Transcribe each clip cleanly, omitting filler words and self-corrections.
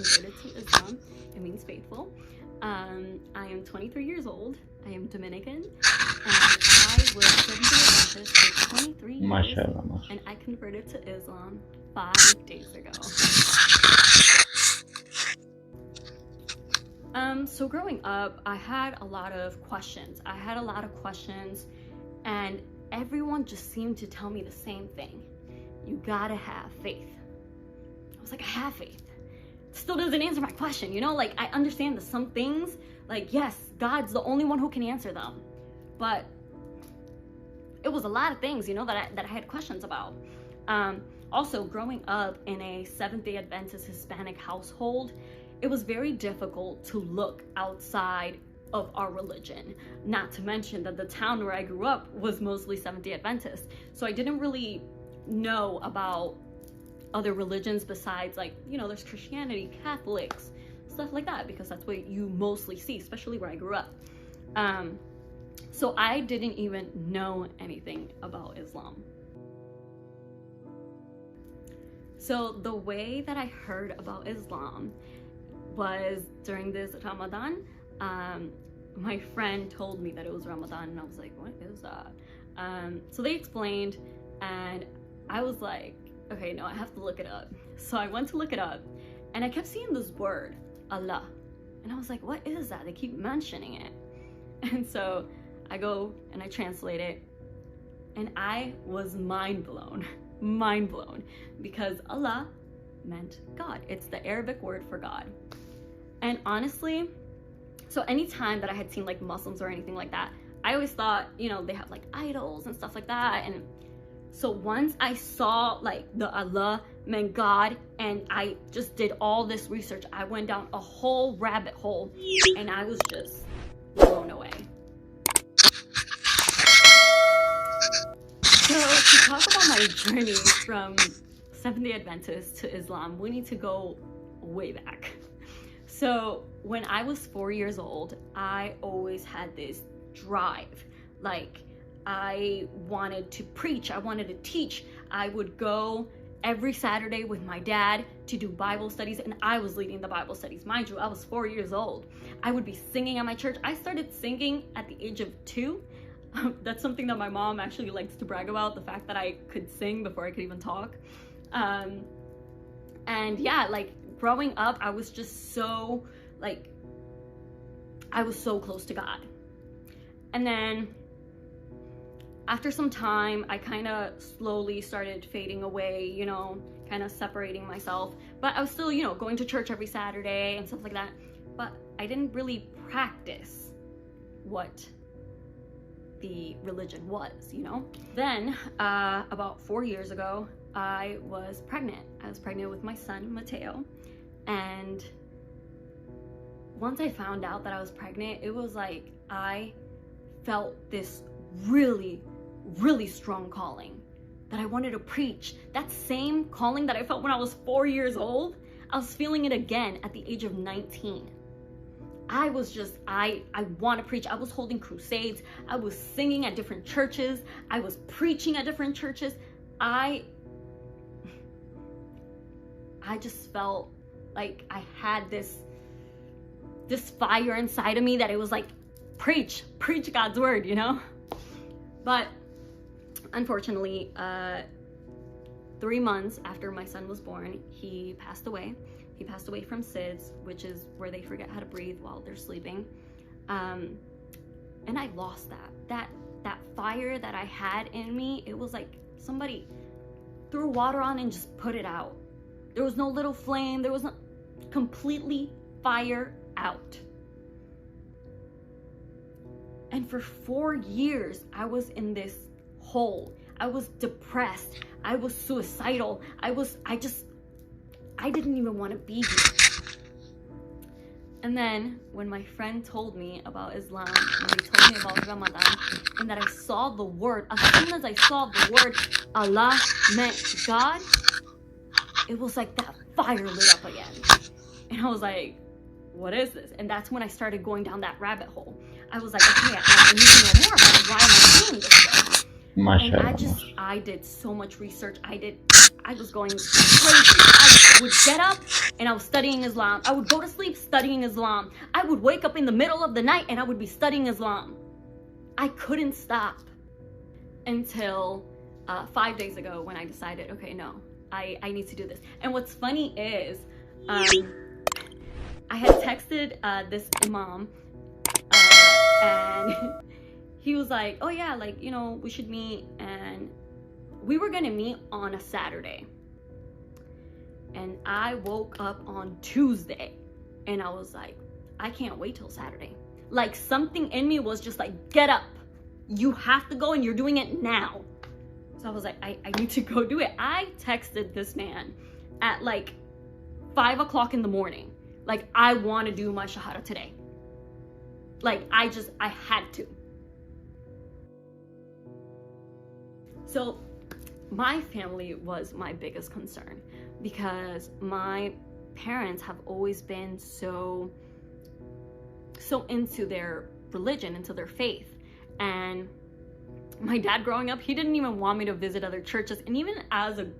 converted to Islam. It means faithful. I am 23 years old. I am Dominican, and I was Seventh-day Adventist for 23 years, Mashallah. and I converted to Islam 5 days ago. So growing up, I had a lot of questions. And everyone just seemed to tell me the same thing. You gotta have faith. I was like, I have faith. Still doesn't answer my question, you know? Like, I understand that some things, like, yes, God's the only one who can answer them. But it was a lot of things, you know, that I had questions about. Also, growing up in a Seventh-day Adventist Hispanic household, it was very difficult to look outside of our religion. Not to mention that the town where I grew up was mostly Seventh-day Adventist. So I didn't really know about other religions besides, like, you know, there's Christianity, Catholics, stuff like that, because that's what you mostly see, especially where I grew up. So I didn't even know anything about Islam. So the way that I heard about Islam was during this Ramadan. My friend told me that it was Ramadan, and I was like, what is that? So they explained, and I was like, okay, no, I have to look it up. So I went to look it up, and I kept seeing this word, Allah. And I was like, what is that? They keep mentioning it. And so I go and I translate it, and I was mind blown, because Allah meant God. It's the Arabic word for God. And honestly, so anytime that I had seen like Muslims or anything like that, I always thought, you know, they have like idols and stuff like that. And so once I saw like the Allah meant God, and I just did all this research, I went down a whole rabbit hole, and I was just blown away. So to talk about my journey from Seventh-day Adventist to Islam, we need to go way back. So when I was 4 years old, I always had this drive. Like, I wanted to preach, I wanted to teach. I would go every Saturday with my dad to do Bible studies, and I was leading the Bible studies. Mind you, I was 4 years old. I would be singing at my church. I started singing at the age of 2. That's something that my mom actually likes to brag about, the fact that I could sing before I could even talk. And yeah, like, growing up, I was just so, like, I was so close to God. And then after some time, I kind of slowly started fading away, you know, kind of separating myself. But I was still, you know, going to church every Saturday and stuff like that. But I didn't really practice what the religion was, you know? Then, about 4 years ago, I was pregnant. I was pregnant with my son, Mateo. And once I found out that I was pregnant, it was like I felt this really, really strong calling that I wanted to preach. That same calling that I felt when I was 4 years old, I was feeling it again at the age of 19. I was just, I want to preach. I was holding crusades. I was singing at different churches. I was preaching at different churches. I just felt like I had this fire inside of me that it was like, preach God's word, you know? But unfortunately, 3 months after my son was born, he passed away. He passed away from SIDS, which is where they forget how to breathe while they're sleeping. And I lost that fire that I had in me. It was like somebody threw water on and just put it out. There was no little flame. There was no, completely fire out. And for 4 years, I was in this hole. I was depressed. I was suicidal. I didn't even want to be here. And then when my friend told me about Islam, when he told me about Ramadan, and that I saw the word, as soon as I saw the word Allah meant God, it was like that fire lit up again. And I was like, what is this? And that's when I started going down that rabbit hole. I was like, okay, I need to know more about it. Why am I feeling this way? And I did so much research. I was going crazy. I would get up and I was studying Islam. I would go to sleep studying Islam. I would wake up in the middle of the night and I would be studying Islam. I couldn't stop until 5 days ago when I decided, okay, no, I need to do this. And what's funny is I had texted this imam and he was like, oh yeah, like, you know, we should meet. And we were gonna meet on a Saturday. And I woke up on Tuesday and I was like, I can't wait till Saturday. Like, something in me was just like, get up. You have to go and you're doing it now. So I was like, I need to go do it. I texted this man at like 5 o'clock in the morning. Like, I want to do my Shahada today. Like, I had to. So my family was my biggest concern because my parents have always been so into their religion, into their faith. And my dad growing up, he didn't even want me to visit other churches. And even as an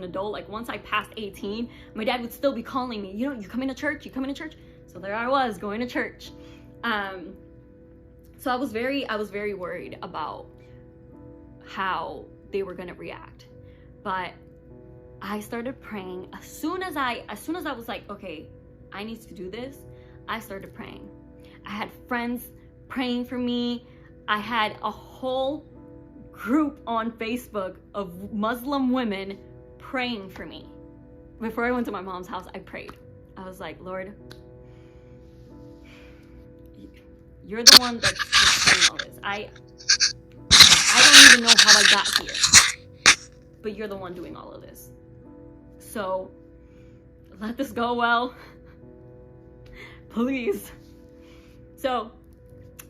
adult, like once I passed 18, my dad would still be calling me, you know, you coming to church? You coming to church? So there I was going to church. So I was very worried about how they were going to react. But I started praying. As soon as I was like, okay, I need to do this, I started praying. I had friends praying for me. I had a whole group on Facebook of Muslim women praying for me. Before I went to my mom's house, I prayed. I was like, Lord, you're the one that's doing all this. I don't even know how I got here, but you're the one doing all of this. So let this go well, please. So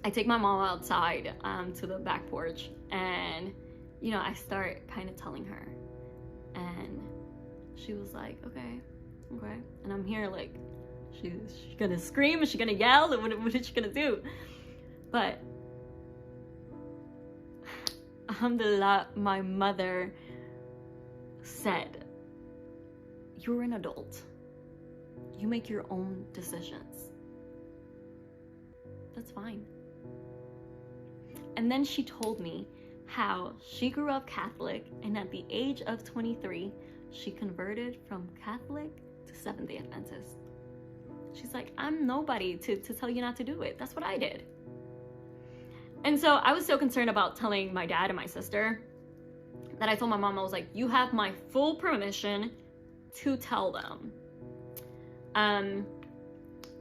I take my mom outside to the back porch, and you know, I start kind of telling her, and she was like, okay. And I'm here like, she's gonna scream, is she gonna yell, what is she gonna do? But alhamdulillah, my mother said, you're an adult, you make your own decisions, that's fine. And then she told me how she grew up Catholic, and at the age of 23, she converted from Catholic to Seventh-day Adventist. She's like, I'm nobody to tell you not to do it. That's what I did. And so I was so concerned about telling my dad and my sister that I told my mom, I was like, you have my full permission to tell them.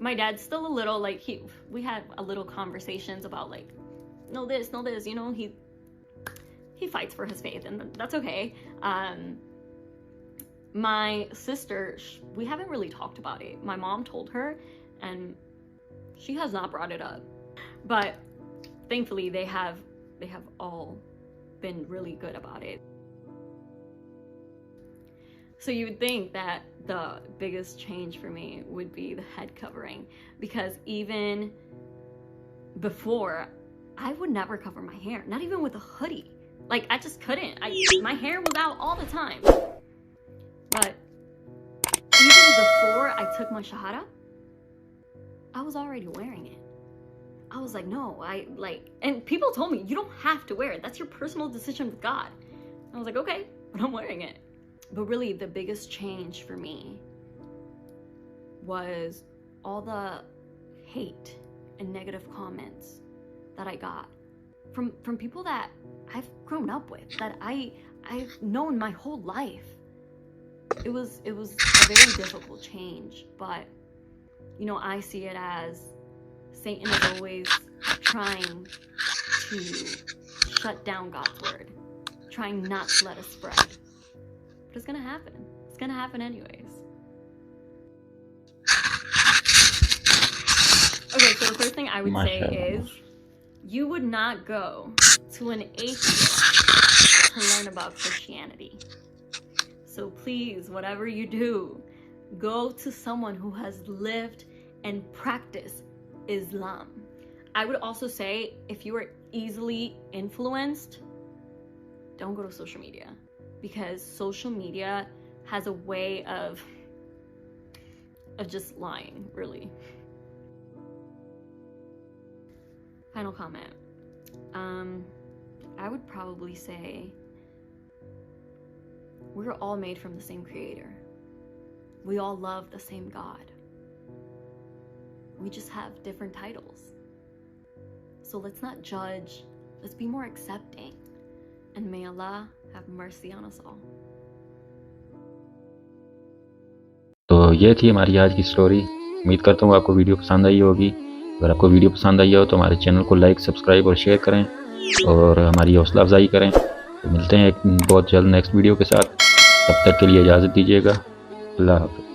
My dad's still a little like, we had a little conversations about like, no this, you know, he fights for his faith, and that's okay. My sister, we haven't really talked about it. My mom told her, and she has not brought it up. But thankfully, they have all been really good about it. So you would think that the biggest change for me would be the head covering, because even before, I would never cover my hair, not even with a hoodie. Like, I just couldn't. My hair was out all the time. But even before I took my Shahada, I was already wearing it. I was like, no, and people told me, you don't have to wear it. That's your personal decision with God. I was like, okay, but I'm wearing it. But really, the biggest change for me was all the hate and negative comments that I got from people that I've grown up with, that I've known my whole life. It was a very difficult change, but you know, I see it as Satan is always trying to shut down God's word, trying not to let us spread. But it's gonna happen. It's gonna happen anyways. Okay, so the first thing I would say is, you would not go to an atheist to learn about Christianity. So please, whatever you do, go to someone who has lived and practiced Islam. I would also say, if you are easily influenced, don't go to social media, because social media has a way of just lying, really. Final comment. I would probably say we're all made from the same creator. We all love the same God. We just have different titles. So let's not judge. Let's be more accepting. And may Allah have mercy on us all. तो ये थी हमारी आज की story. उम्मीद करता हूँ आपको वीडियो पसंद आई होगी। अगर आपको वीडियो पसंद आई हो तो हमारे चैनल को लाइक, सब्सक्राइब और शेयर करें और हमारी हौसला अफजाई करें। तो मिलते हैं एक बहुत जल्द नेक्स्ट वीडियो के साथ। तब तक के लिए इजाज़त दीजिएगा। अल्लाह हाफ़िज़।